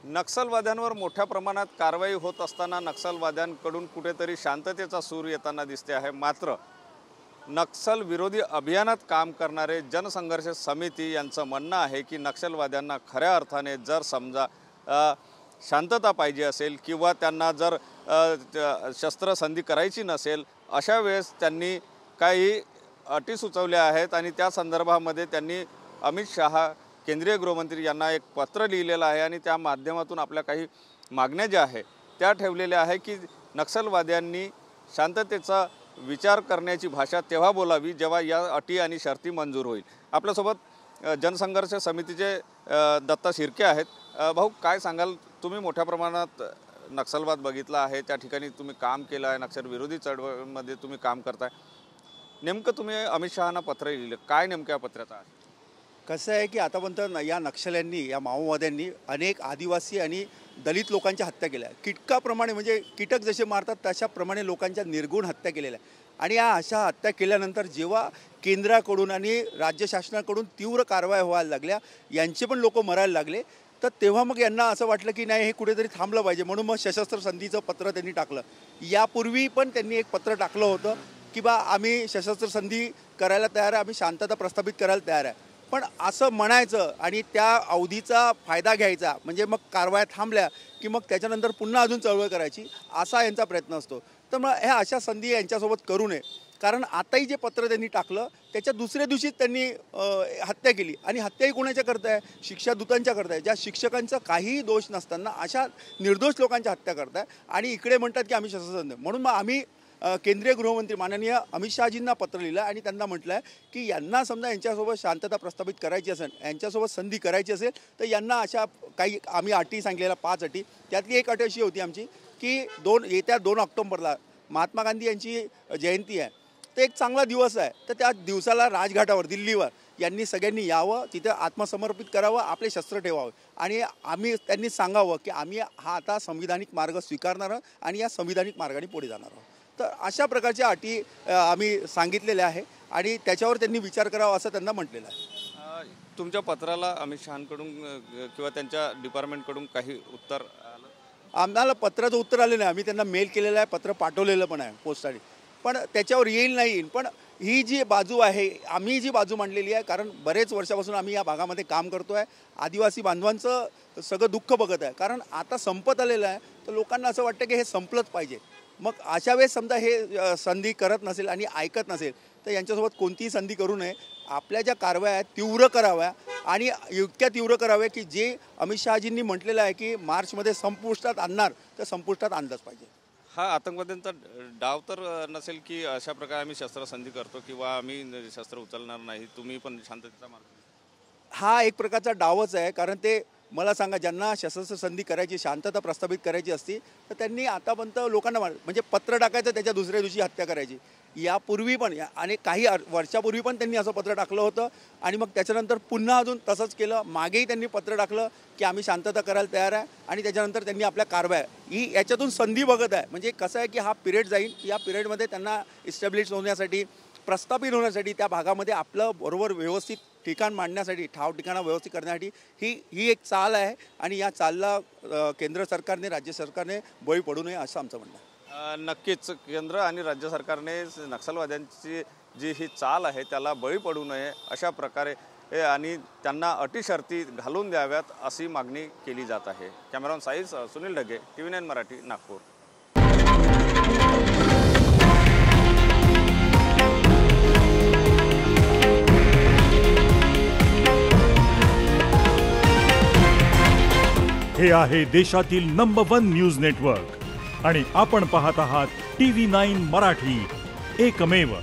नक्षलवाद्यांवर मोठ्या प्रमाणात कारवाई होत असताना नक्षलवाद्यांकडून कुठेतरी शांततेचा सूर येताना दिसते आहे। मात्र नक्षल विरोधी अभियानात काम करणारे जनसंघर्ष समिती यांचं म्हणणं आहे की नक्षलवाद्यांना खऱ्या अर्थाने जर समजा शांतता पाहिजे असेल किंवा त्यांना जर शस्त्रसंधी करायची नसेल अशा वेळेस त्यांनी काही अटी सुचवल्या आहेत आणि त्या संदर्भामध्ये त्यांनी अमित शहा केंद्रीय गृहमंत्री यांना एक पत्र लिहिलेलं आहे आणि त्या माध्यमातून आपल्या काही मागण्या ज्या आहेत त्या ठेवलेल्या आहे की नक्षलवाद्यांनी शांततेचा विचार करण्याची भाषा तेव्हा बोलावी जेव्हा या अटी आणि शर्ती मंजूर होईल। आपल्यासोबत जनसंघर्ष समितीचे दत्ता शिर्के आहेत। भाऊ, काय सांगाल? तुम्ही मोठ्या प्रमाणात नक्षलवाद बघितला आहे, त्या ठिकाणी तुम्ही काम केलं आहे, नक्षल विरोधी चळवळीमध्ये तुम्ही काम करताय। नेमकं तुम्ही अमित शहांना पत्र लिहिलं, काय नेमक्या पत्राचं आहे? कसं आहे की आतापर्यंत या नक्षल्यांनी, या माओवाद्यांनी अनेक आदिवासी आणि दलित लोकांच्या हत्या केल्या। कीटकाप्रमाणे, म्हणजे कीटक जसे मारतात तशाप्रमाणे लोकांच्या निर्गुण हत्या केलेल्या आणि या अशा हत्या केल्यानंतर जेव्हा केंद्राकडून आणि राज्य शासनाकडून तीव्र कारवाई व्हायला लागल्या, यांचे पण लोक मरायला लागले, तर तेव्हा मग यांना असं वाटलं की नाही, हे कुठेतरी थांबलं पाहिजे, म्हणून मग सशस्त्र संधीचं पत्र त्यांनी टाकलं। यापूर्वी पण त्यांनी एक पत्र टाकलं होतं की बा आम्ही सशस्त्र संधी करायला तयार आहे, आम्ही शांतता प्रस्थापित करायला तयार आहे, पण असं म्हणायचं आणि त्या अवधीचा फायदा घ्यायचा, म्हणजे मग कारवाया थांबल्या की मग त्याच्यानंतर पुन्हा अजून चळवळ करायची, असा यांचा प्रयत्न असतो। तर मग ह्या अशा संधी यांच्यासोबत करू नये, कारण आताही जे पत्र त्यांनी टाकलं त्याच्या दुसऱ्या दिवशीच त्यांनी हत्या केली आणि हत्याही कोणाच्या करताय? शिक्षादूतांच्या करताय, ज्या शिक्षकांचा काहीही दोष नसताना अशा निर्दोष लोकांच्या हत्या करताय आणि इकडे म्हणतात की आम्ही शस्त्रसंधी। म्हणून मग आम्ही केंद्रीय गृहमंत्री माननीय अमित शहाजींना पत्र लिहिलं आणि त्यांना म्हटलं आहे की यांना समजा यांच्यासोबत शांतता प्रस्थापित करायची असेल, यांच्यासोबत संधी करायची असेल, तर यांना अशा काही आम्ही अटी सांगलेल्या 5 अटी, त्यातली एक अट अशी होती आमची की येत्या 2 ऑक्टोबरला महात्मा गांधी यांची जयंती आहे, तर एक चांगला दिवस आहे, तर त्या दिवसाला राजघाटावर दिल्लीवर यांनी सगळ्यांनी यावं, तिथं आत्मसमर्पित करावं, आपले शस्त्र ठेवावं आणि त्यांनी सांगावं की आम्ही हा आता संविधानिक मार्ग स्वीकारणार आणि या संविधानिक मार्गाने पुढे जाणार आहोत। तर अशा प्रकारच्या अटी आम्ही सांगितलेल्या आहे आणि त्याच्यावर त्यांनी विचार करावा असं त्यांना म्हटलेलं आहे। तुमच्या पत्राला अमित शहांकडून किंवा त्यांच्या डिपार्टमेंटकडून काही उत्तर आलं? आम्हाला पत्राचं उत्तर आलं नाही, आम्ही त्यांना मेल केलेला आहे, पत्र पाठवलेलं पण आहे पोस्टाने, पण त्याच्यावर येईल नाही येईल। पण ही जी बाजू आहे, आम्ही जी बाजू मांडलेली आहे, कारण बरेच वर्षापासून आम्ही या भागामध्ये काम करतो आहे, आदिवासी बांधवांचं सगळं दुःख बघत आहे, कारण आता संपत आलेलं आहे, तर लोकांना असं वाटतं की हे संपलंच पाहिजे। मग अशा वेळेस समजा हे संधी करत नसेल आणि ऐकत नसेल तर यांच्यासोबत कोणतीही संधी करू नये। आपल्या ज्या कारवाया आहेत तीव्र कराव्या आणि इतक्या तीव्र कराव्या की जे अमित शहाजींनी म्हटलेलं आहे की मार्चमध्ये संपुष्टात आणणार, तर संपुष्टात आणलंच पाहिजे। हा आतंकवाद्यांचा डाव तर नसेल की अशा प्रकारे आम्ही शस्त्रसंधी करतो किंवा आम्ही शस्त्र उचलणार नाही, तुम्ही पण शांततेचा मार्ग? हा एक प्रकारचा डावच आहे, कारण ते मला सांगा, ज्यांना शस्त्र संधी करायची, शांतता प्रस्थापित करायची असती, तर त्यांनी आतापर्यंत लोकांना म्हणजे पत्र टाकायचं, त्याच्या दुसऱ्या दिवशी हत्या करायची। यापूर्वी पण आणि काही वर्षापूर्वी पण त्यांनी असं पत्र टाकलं होतं आणि मग त्याच्यानंतर पुन्हा अजून तसंच केलं। मागेही त्यांनी पत्र टाकलं की आम्ही शांतता करायला तयार आहे आणि त्याच्यानंतर त्यांनी आपल्या कारवाया ही याच्यातून संधी बघत आहे। म्हणजे कसं आहे की हा पिरियड जाईल, या पिरियडमध्ये त्यांना इस्टॅब्लिश होण्यासाठी, प्रस्थापित होण्यासाठी, त्या भागामध्ये आपलं बरोबर व्यवस्थित ठिकाण मांडण्यासाठी, ठाव ठिकाणं व्यवस्थित करण्यासाठी ही एक चाल आहे आणि या चालला केंद्र सरकारने, राज्य सरकारने बळी पडू नये असं आमचं म्हणणं आहे। नक्कीच केंद्र आणि राज्य सरकारने नक्षलवाद्यांची जी ही चाल आहे त्याला बळी पडू नये अशा प्रकारे आणि त्यांना अटी शर्ती घालून द्याव्यात अशी मागणी केली जात आहे। Cameraman size Sunil Dhage, TV9 Marathi, Nagpur. हे आहे देशातील नंबर 1 न्यूज नेटवर्क आणि आपण पाहत आहात TV9 मराठी, एकमेव।